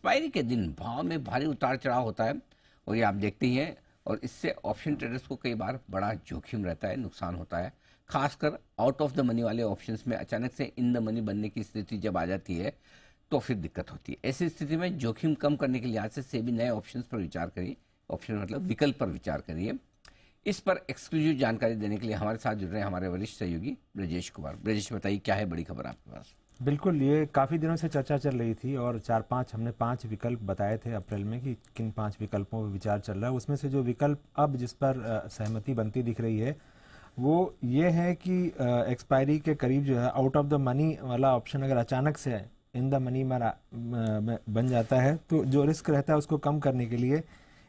Expiry के दिन भाव में भारी उतार चढ़ाव होता है और ये आप देखते ही हैं, और इससे ऑप्शन ट्रेडर्स को कई बार बड़ा जोखिम रहता है, नुकसान होता है। खासकर आउट ऑफ द मनी वाले ऑप्शंस में अचानक से इन द मनी बनने की स्थिति जब आ जाती है तो फिर दिक्कत होती है। ऐसी स्थिति में जोखिम कम करने के लिहाज से सेबी नए ऑप्शंस पर विचार करिए, ऑप्शन मतलब विकल्प पर विचार करिए। इस पर एक्सक्लूसिव जानकारी देने के लिए हमारे साथ जुड़ रहे हैं हमारे वरिष्ठ सहयोगी ब्रजेश कुमार। ब्रजेश, बताइए क्या है बड़ी खबर आपके पास? बिल्कुल, ये काफ़ी दिनों से चर्चा चल रही थी और हमने पांच विकल्प बताए थे अप्रैल में कि किन पांच विकल्पों पर विचार चल रहा है। उसमें से जो विकल्प अब जिस पर सहमति बनती दिख रही है वो ये है कि एक्सपायरी के करीब जो है आउट ऑफ द मनी वाला ऑप्शन अगर अचानक से इन द मनी में बन जाता है तो जो रिस्क रहता है उसको कम करने के लिए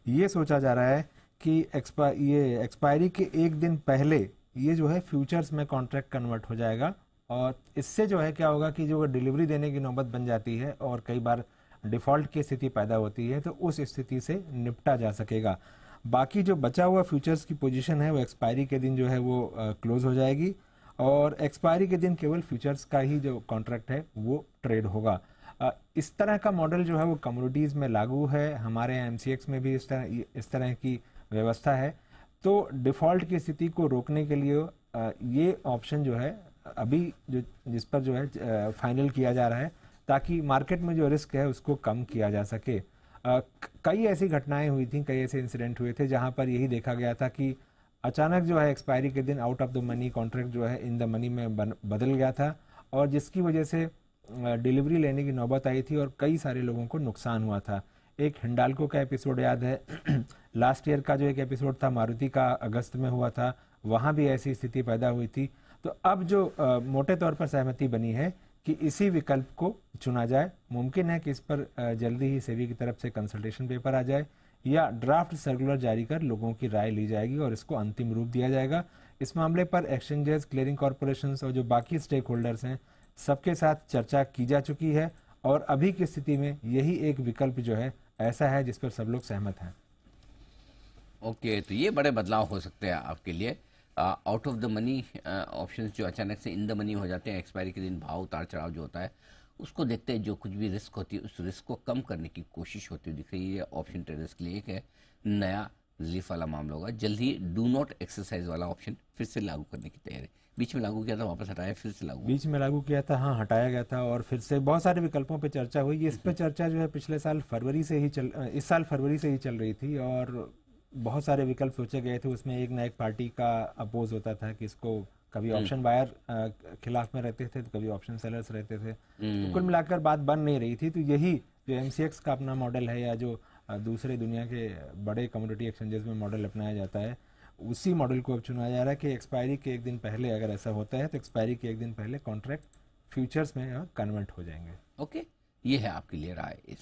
ये सोचा जा रहा है कि एक्सपायरी के एक दिन पहले ये जो है फ्यूचर्स में कॉन्ट्रैक्ट कन्वर्ट हो जाएगा और इससे जो है क्या होगा कि जो डिलीवरी देने की नौबत बन जाती है और कई बार डिफ़ॉल्ट की स्थिति पैदा होती है तो उस स्थिति से निपटा जा सकेगा। बाकी जो बचा हुआ फ्यूचर्स की पोजीशन है वो एक्सपायरी के दिन जो है वो क्लोज हो जाएगी और एक्सपायरी के दिन केवल फ्यूचर्स का ही जो कॉन्ट्रैक्ट है वो ट्रेड होगा। इस तरह का मॉडल जो है वो कमोडिटीज़ में लागू है, हमारे यहाँ MCX में भी इस तरह की व्यवस्था है। तो डिफ़ॉल्ट की स्थिति को रोकने के लिए ये ऑप्शन जो है अभी जिस पर जो है फाइनल किया जा रहा है ताकि मार्केट में जो रिस्क है उसको कम किया जा सके। कई ऐसी घटनाएं हुई थी, कई ऐसे इंसिडेंट हुए थे जहां पर यही देखा गया था कि अचानक जो है एक्सपायरी के दिन out of the money contract जो है इन द मनी में बदल गया था और जिसकी वजह से डिलीवरी लेने की नौबत आई थी और कई सारे लोगों को नुकसान हुआ था। एक हिंडाल्को का एपिसोड याद है लास्ट ईयर का जो एक एपिसोड था मारुति का अगस्त में हुआ था, वहाँ भी ऐसी स्थिति पैदा हुई थी। तो अब जो मोटे तौर पर सहमति बनी है कि इसी विकल्प को चुना जाए। मुमकिन है कि इस पर जल्दी ही सेबी की तरफ से कंसल्टेशन पेपर आ जाए या ड्राफ्ट सर्कुलर जारी कर लोगों की राय ली जाएगी और इसको अंतिम रूप दिया जाएगा। इस मामले पर एक्सचेंजेस, क्लियरिंग कॉरपोरेशंस और जो बाकी स्टेक होल्डर्स हैं सबके साथ चर्चा की जा चुकी है और अभी की स्थिति में यही एक विकल्प जो है ऐसा है जिस पर सब लोग सहमत हैं। ओके, तो ये बड़े बदलाव हो सकते हैं आपके लिए। Out of the money options जो अचानक से इन द मनी हो जाते हैं, एक्सपायरी के दिन भाव उतार चढ़ाव जो होता है उसको देखते हैं, जो कुछ भी रिस्क होती है उस रिस्क को कम करने की कोशिश होती हुई दिख रही है ऑप्शन ट्रेडर्स के लिए। एक है नया रिलीफ वाला मामला होगा, जल्द ही डू नॉट एक्सरसाइज वाला ऑप्शन फिर से लागू करने की तैयारी। बीच में लागू किया था, वापस हटाया, फिर से लागू, बीच में लागू किया था, हाँ हटाया गया था और फिर से बहुत सारे विकल्पों पे चर्चा हुई। इस पे चर्चा जो है पिछले साल फरवरी से ही इस साल फरवरी से ही चल रही थी और बहुत सारे विकल्प सोचे गए थे। उसमें एक ना एक पार्टी का अपोज होता था कि इसको कभी ऑप्शन बायर खिलाफ में रहते थे तो कभी ऑप्शन सेलर्स रहते थे। तो कुल मिलाकर बात बन नहीं रही थी। तो यही जो MCX का अपना मॉडल है या जो दूसरे दुनिया के बड़े कमोडिटी एक्सचेंजेस में मॉडल अपनाया जाता है उसी मॉडल को अब चुना जा रहा है कि एक्सपायरी के एक दिन पहले अगर ऐसा होता है तो एक्सपायरी के एक दिन पहले कॉन्ट्रैक्ट फ्यूचर्स में कन्वर्ट हो जाएंगे। ओके, ये है आपके लिए राय।